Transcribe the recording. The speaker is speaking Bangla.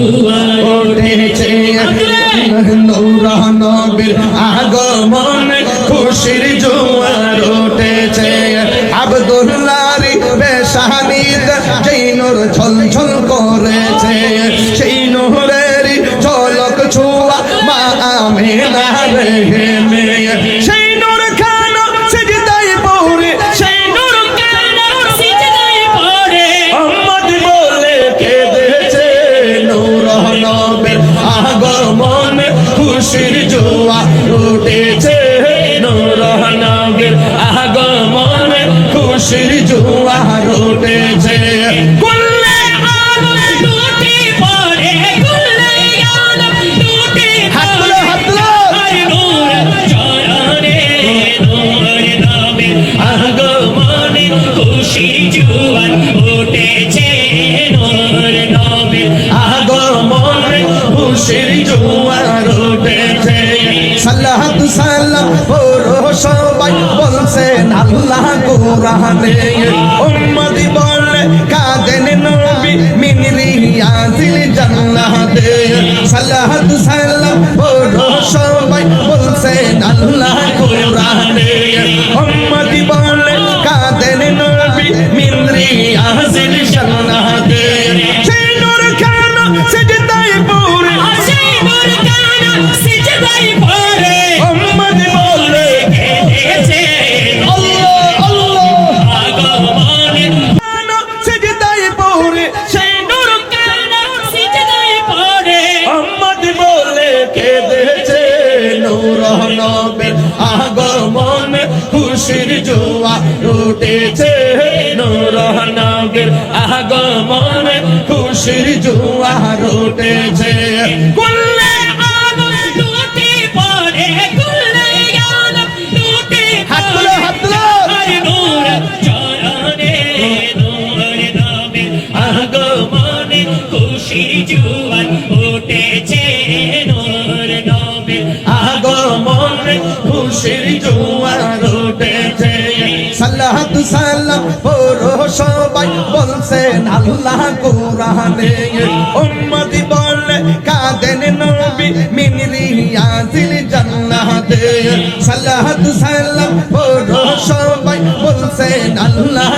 জুয়ার উঠেছে নূর নবীর আগমনে খুশির জোয়ার উঠেছে আব্দুল্লাহর পেশানিতে যেই নূর ঝলঝল করেছে সেই নূরের ঝলক ছোঁয়া মা আমিনার রেহেমে সেই নূর খানা সিজদায় পড়ে সেই নূর খানা সিজদায় পড়ে উম্মত বলে কেঁদেছে নূর নবীর আগমনে খুশির জোয়ার উঠেছে নূর নবীর আগমনে খুশির জোয়ার উঠেছে কুল্লে আলম টুটি পড়ে কুল্লে আলম টুটি হাতলো হাতলো নূর চরণে নূর নবীর আগমনে খুশির জোয়ার উঠেছে নূর নবীর আগমনে খুশির জোয়ার উঠেছে সাল্লাতু সালাম পুরো সবাই বলছেন আল্লাহ কোরআনে উম্মতি বলে কাঁদেন নবী মিন রিয়াজিল জান্নাতে সাল্লাতু সালাম পুরো সবাই বলছেন আল্লাহ কোরআনে উম্মতি বলে কাঁদেন নবী মিন রিয়াজিল জান্নাতে সেই নূর খানা সিজদায় পড়ে সেই নূর খানা সিজদায় পড়ে উম্মত বলে কেঁদেছে আল্লাহ আল্লাহ আগমনে খানা সিজদায় পড়ে সেই নূর খানা সিজদায় পড়ে উম্মত বলে কেঁদেছে নূর নবীর আগমনে খুশির জোয়ার উঠেছে নূর নবীর আগমনে খুশির জোয়ার উঠেছে কুল্লে আলম টুটি পড়ে কুল্লে আলম টুটি হাতলো হাতলো নূর চরণে নূর নবীর আগমনে খুশির জোয়ার উঠেছে নূর নবীর আগমনে খুশির জোয়ার উঠেছে সাল্লাতু সালাম পুরো সবাই বলছেন আল্লাহ কোরআনে উম্মতি বলে কাঁদেন নবী মিন রিয়াজিল জান্নাতে সাল্লাতু সালাম পুরো সবাই বলছেন আল্লাহ